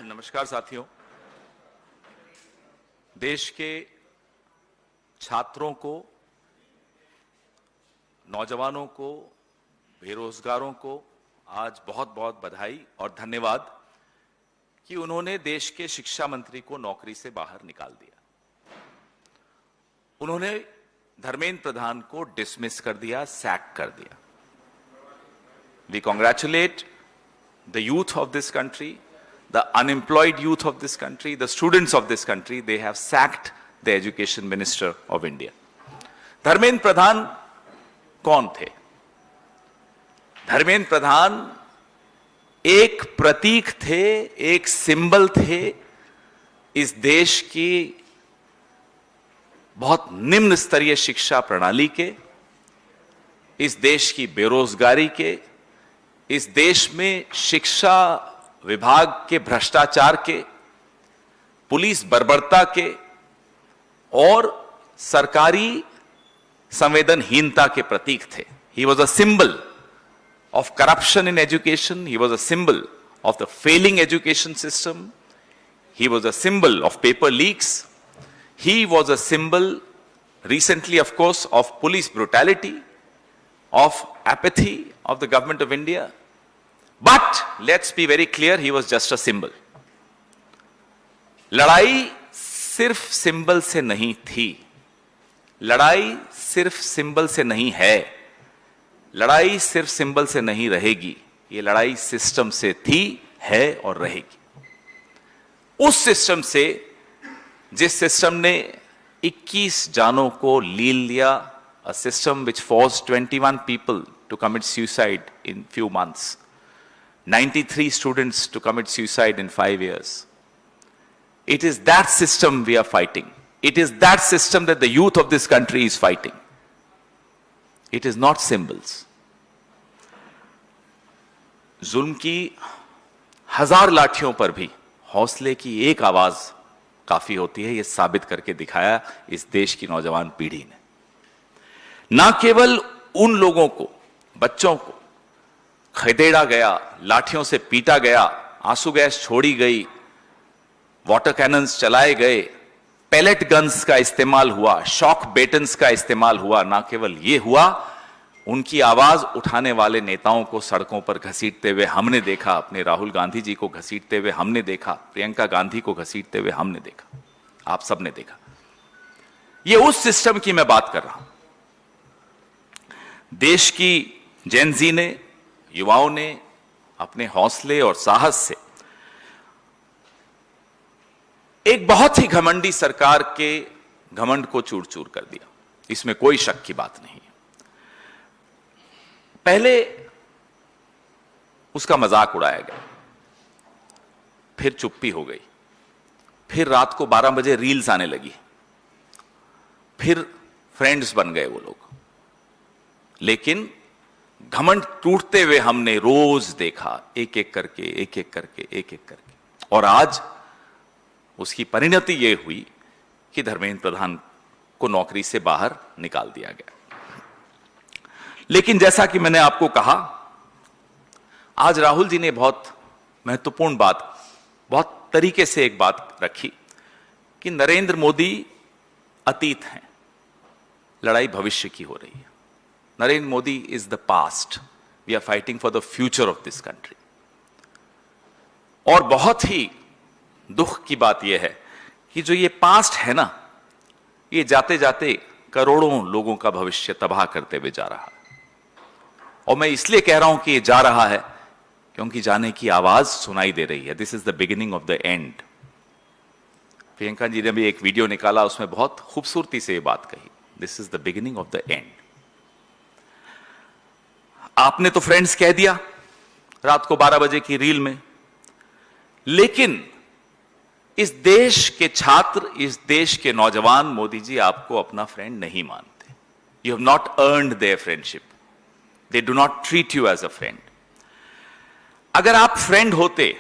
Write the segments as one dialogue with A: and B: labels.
A: नमस्कार साथियों। देश के छात्रों को, नौजवानों को, बेरोजगारों को आज बहुत बहुत बधाई और धन्यवाद कि उन्होंने देश के शिक्षा मंत्री को नौकरी से बाहर निकाल दिया। उन्होंने धर्मेंद्र प्रधान को डिसमिस कर दिया, सैक कर दिया। We congratulate the youth of this country, the unemployed youth of this country, the students of this country. They have sacked the education minister of India. Dharmendra Pradhan कौन थे? धर्मेंद्र प्रधान एक प्रतीक थे, एक सिंबल थे इस देश की बहुत निम्न स्तरीय शिक्षा प्रणाली के, इस देश की बेरोजगारी के, इस देश में शिक्षा विभाग के भ्रष्टाचार के, पुलिस बर्बरता के और सरकारी संवेदनहीनता के प्रतीक थे। He was a symbol of corruption in education. He was a symbol of the failing education system. He was a symbol of paper leaks. He was a symbol, recently of course, of police brutality, of apathy of the government of India. But let's be very clear, he was just a symbol. लड़ाई सिर्फ symbol से नहीं थी, लड़ाई सिर्फ symbol से नहीं है, लड़ाई सिर्फ सिंबल से नहीं रहेगी। ये लड़ाई सिस्टम से थी, है और रहेगी। उस सिस्टम से, जिस सिस्टम ने 21 जानों को लील लिया, a system which forced 21 people to commit suicide in few months, 93 students to commit suicide in 5 years. It is that system we are fighting. It is that system that the youth of this country is fighting. It is not symbols. जुल्म की 1000 लाठियों पर भी हौसले की एक आवाज काफी होती है, यह साबित करके दिखाया इस देश की नौजवान पीढ़ी ने। ना केवल उन लोगों को, बच्चों को खदेड़ा गया, लाठियों से पीटा गया, आंसू गैस छोड़ी गई, वाटर कैनन्स चलाए गए, पैलेट गन्स का इस्तेमाल हुआ, शॉक बेटन्स का इस्तेमाल हुआ। ना केवल यह हुआ, उनकी आवाज उठाने वाले नेताओं को सड़कों पर घसीटते हुए हमने देखा। अपने राहुल गांधी जी को घसीटते हुए हमने देखा, प्रियंका गांधी को घसीटते हुए हमने देखा, आप सबने देखा। यह उस सिस्टम की मैं बात कर रहा हूं। देश की जेनजी ने, युवाओं ने अपने हौसले और साहस से एक बहुत ही घमंडी सरकार के घमंड को चूर चूर कर दिया, इसमें कोई शक की बात नहीं है। पहले उसका मजाक उड़ाया गया, फिर चुप्पी हो गई, फिर रात को 12 बजे रील्स आने लगी, फिर फ्रेंड्स बन गए वो लोग। लेकिन घमंड टूटते हुए हमने रोज देखा, एक एक करके, एक एक करके, एक एक करके। और आज उसकी परिणति यह हुई कि धर्मेंद्र प्रधान को नौकरी से बाहर निकाल दिया गया। लेकिन जैसा कि मैंने आपको कहा, आज राहुल जी ने बहुत महत्वपूर्ण बात, बहुत तरीके से एक बात रखी कि नरेंद्र मोदी अतीत हैं, लड़ाई भविष्य की हो रही है। Narendra Modi is the past, we are fighting for the future of this country. और बहुत ही दुख की बात यह है कि जो ये पास्ट है ना, ये जाते जाते करोड़ों लोगों का भविष्य तबाह करते हुए जा रहा है। और मैं इसलिए कह रहा हूं कि ये जा रहा है क्योंकि जाने की आवाज सुनाई दे रही है। This is the beginning of the end. Priyanka ji ने भी एक वीडियो निकाला, उसमें बहुत खूबसूरती से ये बात कही, this is the beginning of the and. आपने तो फ्रेंड्स कह दिया रात को 12 बजे की रील में, लेकिन इस देश के छात्र, इस देश के नौजवान मोदी जी आपको अपना फ्रेंड नहीं मानते। You have not earned their friendship, they do not treat you as a friend. अगर आप फ्रेंड होते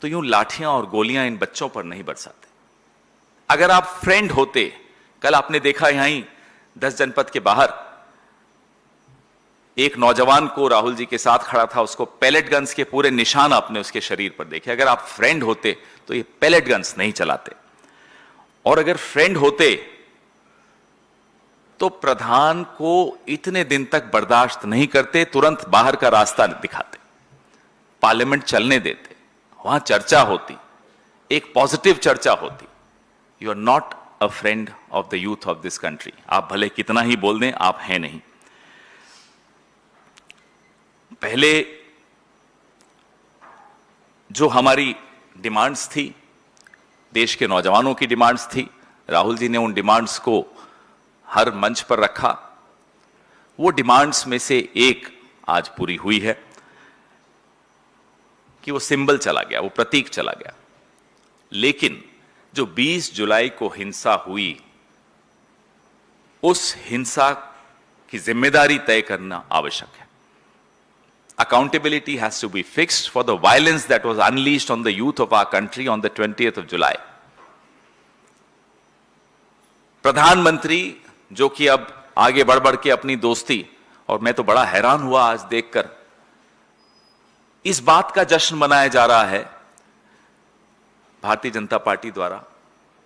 A: तो यूं लाठियां और गोलियां इन बच्चों पर नहीं बरसाते। अगर आप फ्रेंड होते, कल आपने देखा यहीं 10 जनपद के बाहर एक नौजवान को राहुल जी के साथ खड़ा था, उसको पैलेट गन्स के पूरे निशान आपने उसके शरीर पर देखे। अगर आप फ्रेंड होते तो ये पैलेट गन्स नहीं चलाते, और अगर फ्रेंड होते तो प्रधान को इतने दिन तक बर्दाश्त नहीं करते, तुरंत बाहर का रास्ता दिखाते, पार्लियामेंट चलने देते, वहां चर्चा होती, एक पॉजिटिव चर्चा होती। You are not a friend of the youth of this country. आप भले कितना ही बोल दें, आप हैं नहीं। पहले जो हमारी डिमांड्स थी, देश के नौजवानों की डिमांड्स थी, राहुल जी ने उन डिमांड्स को हर मंच पर रखा। वो डिमांड्स में से एक आज पूरी हुई है कि वो सिंबल चला गया, वो प्रतीक चला गया। लेकिन जो 20 जुलाई को हिंसा हुई, उस हिंसा की जिम्मेदारी तय करना आवश्यक है। Accountability has to be fixed for the violence that was unleashed on the youth of our country on the 20th of July. प्रधानमंत्री जो कि अब आगे बढ़ बढ़ के अपनी दोस्ती, और मैं तो बड़ा हैरान हुआ आज देखकर, इस बात का जश्न मनाया जा रहा है भारतीय जनता पार्टी द्वारा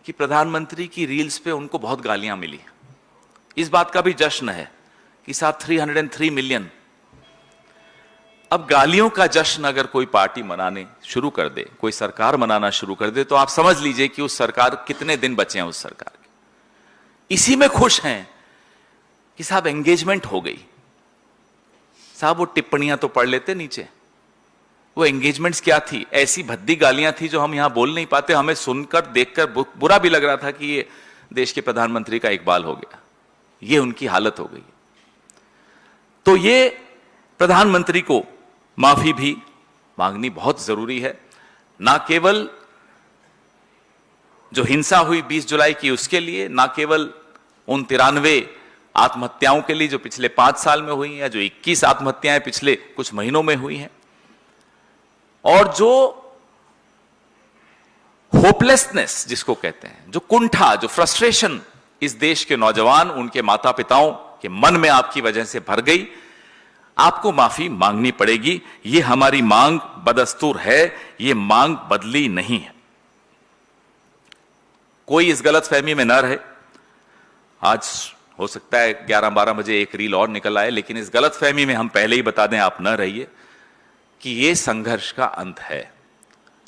A: कि प्रधानमंत्री की रील्स पे उनको बहुत गालियां मिली। इस बात का भी जश्न है कि साथ 303 मिलियन। अब गालियों का जश्न अगर कोई पार्टी मनाने शुरू कर दे, कोई सरकार मनाना शुरू कर दे, तो आप समझ लीजिए कि उस सरकार, कितने दिन बचे हैं उस सरकार के। इसी में खुश हैं कि साहब एंगेजमेंट हो गई। साहब वो टिप्पणियां तो पढ़ लेते नीचे, वो एंगेजमेंट्स क्या थी? ऐसी भद्दी गालियां थी जो हम यहां बोल नहीं पाते। हमें सुनकर देखकर बुरा भी लग रहा था कि ये देश के प्रधानमंत्री का इकबाल हो गया, ये उनकी हालत हो गई। तो ये प्रधानमंत्री को माफी भी मांगनी बहुत जरूरी है, ना केवल जो हिंसा हुई 20 जुलाई की उसके लिए, ना केवल उन 93 आत्महत्याओं के लिए जो पिछले 5 साल में हुई हैं, जो 21 आत्महत्याएं पिछले कुछ महीनों में हुई हैं, और जो होपलेसनेस जिसको कहते हैं, जो कुंठा, जो फ्रस्ट्रेशन इस देश के नौजवान, उनके माता पिताओं के मन में आपकी वजह से भर गई, आपको माफी मांगनी पड़ेगी। ये हमारी मांग बदस्तूर है, ये मांग बदली नहीं है। कोई इस गलतफहमी में न रहे। आज हो सकता है 11-12 बजे एक रील और निकल आए, लेकिन इस गलतफहमी में हम पहले ही बता दें, आप न रहिए कि यह संघर्ष का अंत है।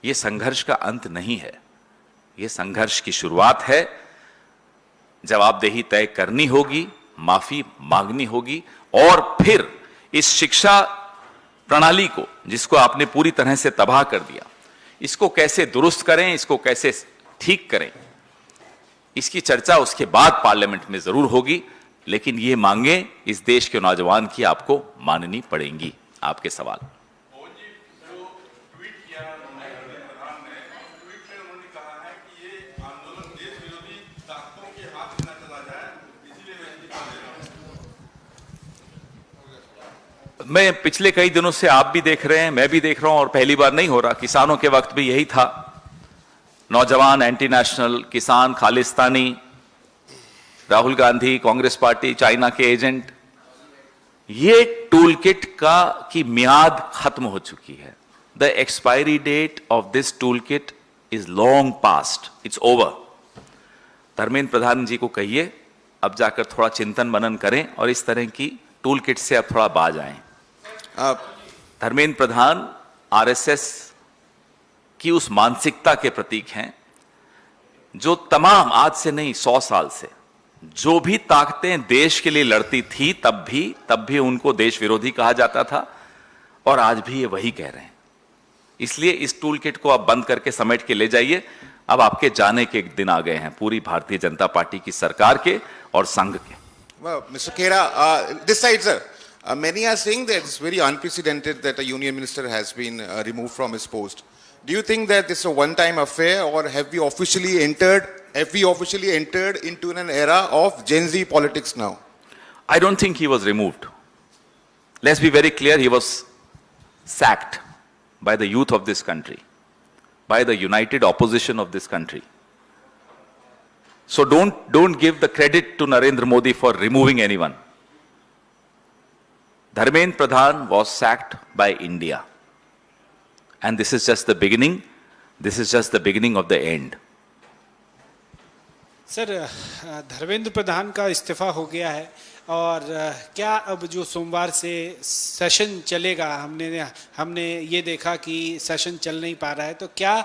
A: यह संघर्ष का अंत नहीं है, यह संघर्ष की शुरुआत है। जवाबदेही तय करनी होगी, माफी मांगनी होगी, और फिर इस शिक्षा प्रणाली को, जिसको आपने पूरी तरह से तबाह कर दिया, इसको कैसे दुरुस्त करें, इसको कैसे ठीक करें, इसकी चर्चा उसके बाद पार्लियामेंट में जरूर होगी। लेकिन ये मांगे इस देश के नौजवान की आपको माननी पड़ेंगी। आपके सवाल। मैं पिछले कई दिनों से, आप भी देख रहे हैं, मैं भी देख रहा हूं, और पहली बार नहीं हो रहा, किसानों के वक्त भी यही था। नौजवान एंटी नेशनल, किसान खालिस्तानी, राहुल गांधी, कांग्रेस पार्टी, चाइना के एजेंट, ये टूल किट की मियाद खत्म हो चुकी है। The expiry date of this tool kit is long past, it's over. Dharmendra Pradhan ji को कहिए अब जाकर थोड़ा चिंतन मनन करें और इस तरह की टूल किट से अब थोड़ा बाज आएं। धर्मेंद्र प्रधान आरएसएस की उस मानसिकता के प्रतीक हैं जो तमाम, आज से नहीं 100 साल से, जो भी ताकतें देश के लिए लड़ती थी तब भी उनको देश विरोधी कहा जाता था, और आज भी ये वही कह रहे हैं। इसलिए इस टूल किट को आप बंद करके समेट के ले जाइए। अब आपके जाने के दिन आ गए हैं पूरी भारतीय जनता पार्टी की सरकार के और संघ के।
B: Mr. Khera, this side, sir. Many are saying that it's very unprecedented that a union minister has been removed from his post. Do you think that this is a one-time affair, or have we officially entered into an era of Gen Z politics now?
A: I don't think he was removed. Let's be very clear, he was sacked by the youth of this country, by the united opposition of this country. So don't give the credit to Narendra Modi for removing anyone. Dharmendra Pradhan was sacked by India. And this is just the beginning. This is just the beginning of the end.
C: Sir, Dharmendra Pradhan का इस्तीफा हो गया है और क्या अब जो सोमवार से सेशन चलेगा, हमने ये देखा कि सेशन चल नहीं पा रहा है, तो क्या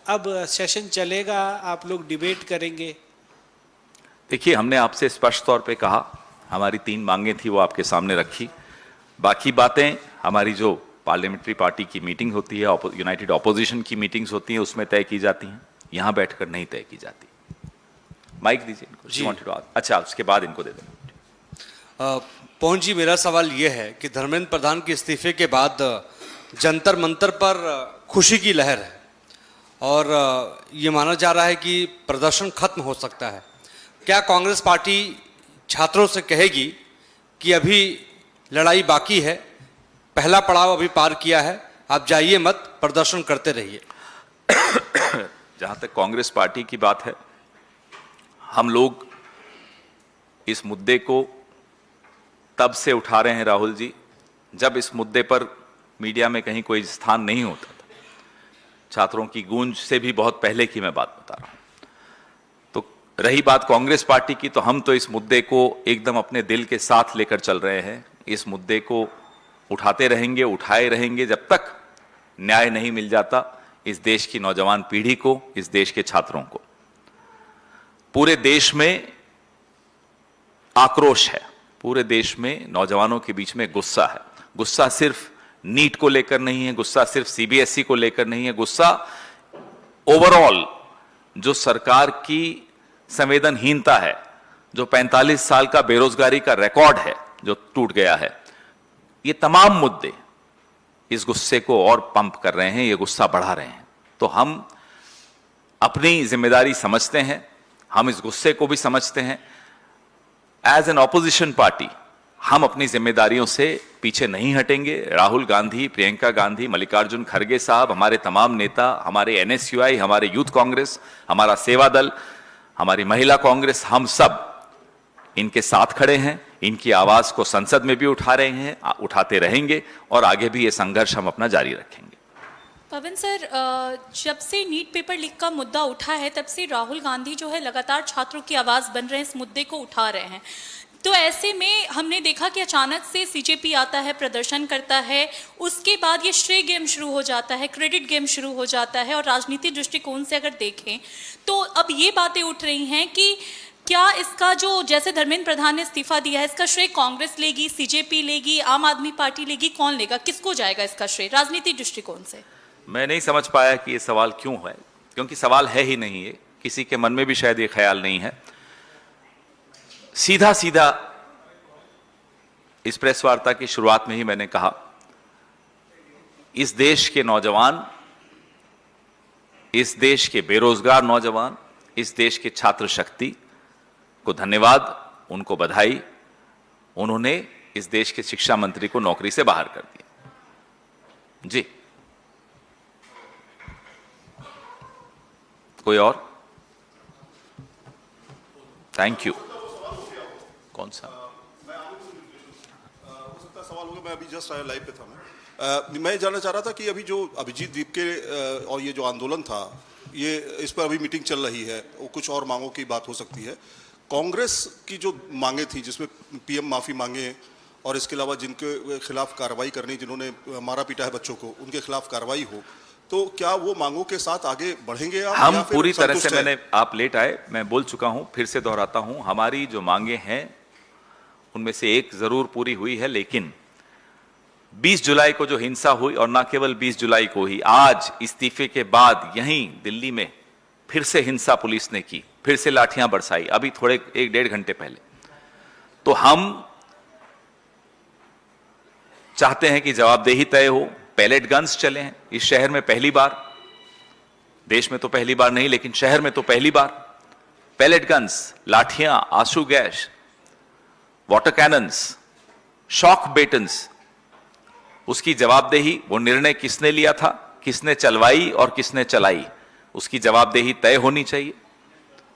C: अब सेशन चलेगा, आप लोग डिबेट करेंगे?
A: देखिए, हमने आपसे स्पष्ट तौर पे कहा, हमारी 3 मांगें थी वो आपके सामने रखी। बाकी बातें हमारी जो पार्लियामेंट्री पार्टी की मीटिंग होती है, यूनाइटेड ऑपोजिशन की मीटिंग्स होती हैं, उसमें तय की जाती हैं, यहां बैठकर नहीं तय की जाती। माइक दीजिए इनको।
D: जी।
A: अच्छा, उसके बाद इनको दे देना।
D: पवन जी, मेरा सवाल ये है कि धर्मेंद्र प्रधान के इस्तीफे के बाद जंतर मंतर पर खुशी की लहर है और ये माना जा रहा है कि प्रदर्शन खत्म हो सकता है। क्या कांग्रेस पार्टी छात्रों से कहेगी कि अभी लड़ाई बाकी है, पहला पड़ाव अभी पार किया है, आप जाइए मत, प्रदर्शन करते रहिए?
A: जहां तक कांग्रेस पार्टी की बात है, हम लोग इस मुद्दे को तब से उठा रहे हैं राहुल जी, जब इस मुद्दे पर मीडिया में कहीं कोई स्थान नहीं होता था। छात्रों की गूंज से भी बहुत पहले की मैं बात बता रहा हूं। तो रही बात कांग्रेस पार्टी की, तो हम तो इस मुद्दे को एकदम अपने दिल के साथ लेकर चल रहे हैं। इस मुद्दे को उठाते रहेंगे, उठाए रहेंगे, जब तक न्याय नहीं मिल जाता इस देश की नौजवान पीढ़ी को, इस देश के छात्रों को। पूरे देश में आक्रोश है, पूरे देश में नौजवानों के बीच में गुस्सा है। गुस्सा सिर्फ नीट को लेकर नहीं है, गुस्सा सिर्फ सीबीएसई को लेकर नहीं है, गुस्सा ओवरऑल जो सरकार की संवेदनहीनता है, जो 45 साल का बेरोजगारी का रिकॉर्ड है जो टूट गया है, ये तमाम मुद्दे इस गुस्से को और पंप कर रहे हैं, ये गुस्सा बढ़ा रहे हैं। तो हम अपनी जिम्मेदारी समझते हैं, हम इस गुस्से को भी समझते हैं। एज एन ऑपोजिशन पार्टी हम अपनी जिम्मेदारियों से पीछे नहीं हटेंगे। राहुल गांधी, प्रियंका गांधी, मल्लिकार्जुन खड़गे साहब, हमारे तमाम नेता, हमारे एनएसयूआई, हमारे यूथ कांग्रेस, हमारा सेवा दल, हमारी महिला कांग्रेस, हम सब इनके साथ खड़े हैं। इनकी आवाज को संसद में भी उठा रहे हैं, उठाते रहेंगे और आगे भी ये संघर्ष हम अपना जारी रखेंगे।
E: पवन सर, जब से नीट पेपर लीक का मुद्दा उठा है, तब से राहुल गांधी जो है लगातार छात्रों की आवाज़ बन रहे हैं, इस मुद्दे को उठा रहे हैं। तो ऐसे में हमने देखा कि अचानक से सीजेपी आता है, प्रदर्शन करता है, उसके बाद ये श्रेय गेम शुरू हो जाता है, क्रेडिट गेम शुरू हो जाता है। और राजनीतिक दृष्टिकोण से अगर देखें तो अब ये बातें उठ रही हैं कि क्या इसका जो, जैसे धर्मेंद्र प्रधान ने इस्तीफा दिया है, इसका श्रेय कांग्रेस लेगी, सीजेपी लेगी, आम आदमी पार्टी लेगी, कौन लेगा, किसको जाएगा इसका श्रेय राजनीतिक दृष्टिकोण से?
A: मैं नहीं समझ पाया कि ये सवाल क्यों है, क्योंकि सवाल है ही नहीं, है किसी के मन में भी शायद ये ख्याल नहीं है। सीधा सीधा इस प्रेस वार्ता की शुरुआत में ही मैंने कहा, इस देश के नौजवान, इस देश के बेरोजगार नौजवान, इस देश के छात्र शक्ति को धन्यवाद, उनको बधाई। उन्होंने इस देश के शिक्षा मंत्री को नौकरी से बाहर कर दिया। जी, कोई और? Thank you. कौन सा
F: सवाल होगा? मैं अभी जस्ट आया, लाइव पे था मैं ये जानना चाह रहा था कि अभी जो अभिजीत द्वीप के और ये जो आंदोलन था, ये इस पर अभी मीटिंग चल रही है, वो कुछ और मांगों की बात हो सकती है। कांग्रेस की जो मांगे थी, जिसमें पीएम माफी मांगे और इसके अलावा जिनके खिलाफ कार्रवाई करनी, जिन्होंने मारा पीटा है बच्चों को, उनके खिलाफ कार्रवाई हो, तो क्या वो मांगों के साथ आगे बढ़ेंगे आप?
A: हम पूरी तरह से, मैंने, आप लेट आए, मैं बोल चुका हूं, फिर से दोहराता हूं, हमारी जो मांगे हैं उनमें से एक जरूर पूरी हुई है, लेकिन 20 जुलाई को जो हिंसा हुई, और ना केवल 20 जुलाई को ही, आज इस्तीफे के बाद यहीं दिल्ली में फिर से हिंसा पुलिस ने की, फिर से लाठियां बरसाई, अभी थोड़े 1-1.5 घंटे पहले। तो हम चाहते हैं कि जवाबदेही तय हो, पैलेट गन्स चले हैं इस शहर में पहली बार, देश में तो पहली बार नहीं लेकिन शहर में तो पहली बार। पैलेट गन्स, लाठियां, आंसू गैस, वाटर कैनन्स, शॉक बेटन्स, उसकी जवाबदेही, वो निर्णय किसने लिया था, किसने चलवाई और किसने चलाई, उसकी जवाबदेही तय होनी चाहिए।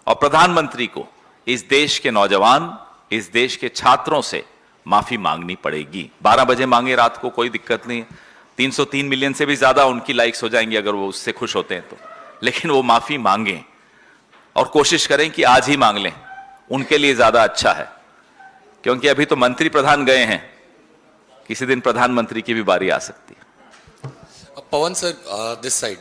A: और प्रधानमंत्री को इस देश के नौजवान, इस देश के छात्रों से माफी मांगनी पड़ेगी। 12 बजे मांगे रात को, कोई दिक्कत नहीं है। 303 मिलियन से भी ज्यादा उनकी लाइक्स हो जाएंगी अगर वो उससे खुश होते हैं तो, लेकिन वो माफी मांगें और कोशिश करें कि आज ही मांग लें, उनके लिए ज्यादा अच्छा है। क्योंकि अभी तो मंत्री प्रधान गए हैं, किसी दिन प्रधानमंत्री की भी बारी आ सकती है।
G: Pawan sir, this side.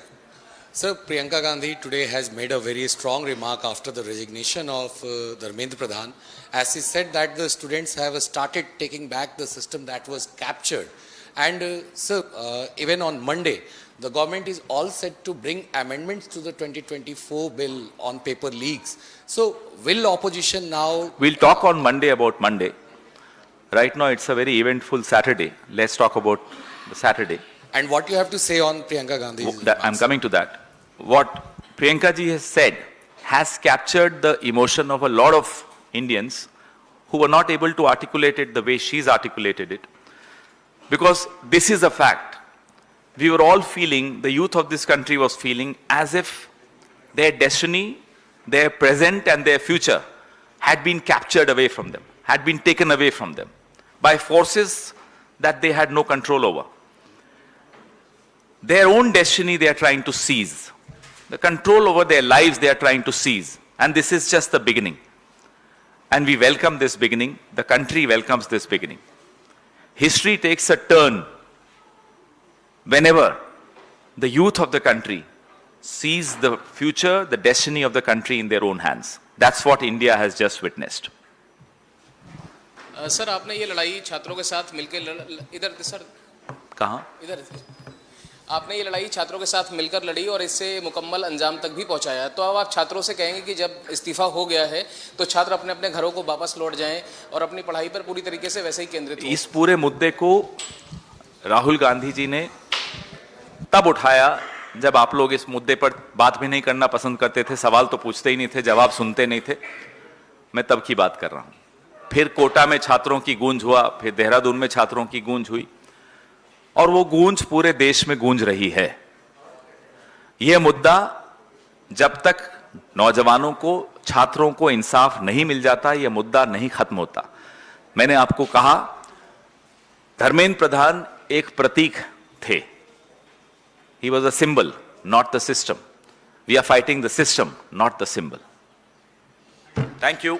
G: Sir, Priyanka Gandhi today has made a very strong remark after the resignation of Dharmendra Pradhan, as she said that the students have started taking back the system that was captured. And sir, even on Monday, the government is all set to bring amendments to the 2024 bill on paper leaks. So, will opposition now...
A: We'll talk on Monday about Monday. Right now, it's a very eventful Saturday. Let's talk about the Saturday.
G: And what you have to say on Priyanka Gandhi?
A: I'm coming to that. What Priyanka ji has said has captured the emotion of a lot of Indians who were not able to articulate it the way she's articulated it. Because this is a fact. We were all feeling, the youth of this country was feeling as if their destiny, their present and their future had been captured away from them, had been taken away from them by forces that they had no control over. Their own destiny they are trying to seize. The control over their lives they are trying to seize. And this is just the beginning. And we welcome this beginning. The country welcomes this beginning. History takes a turn whenever the youth of the country sees the future, the destiny of the country in their own hands. That's what India has just witnessed.
H: Sir, आपने ये लड़ाई छात्रों के साथ मिलकर इधर sir
A: कहाँ?
H: इधर आपने ये लड़ाई छात्रों के साथ मिलकर लड़ी और इससे मुकम्मल अंजाम तक भी पहुंचाया। तो अब आप छात्रों से कहेंगे कि जब इस्तीफा हो गया है तो छात्र अपने अपने घरों को वापस लौट जाएं और अपनी पढ़ाई पर पूरी तरीके से वैसे ही केंद्रित हों।
A: इस पूरे मुद्दे को राहुल गांधी जी ने तब उठाया जब आप लोग इस मुद्दे पर बात भी नहीं करना पसंद करते थे, सवाल तो पूछते ही नहीं थे, जवाब सुनते नहीं थे। मैं तब की बात कर रहा हूं। फिर कोटा में छात्रों की गूंज हुआ, फिर देहरादून में छात्रों की गूंज हुई और वो गूंज पूरे देश में गूंज रही है। यह मुद्दा जब तक नौजवानों को, छात्रों को इंसाफ नहीं मिल जाता, यह मुद्दा नहीं खत्म होता। मैंने आपको कहा, धर्मेंद्र प्रधान एक प्रतीक थे। He was a symbol, not the system. We are fighting the system, not the symbol. Thank you.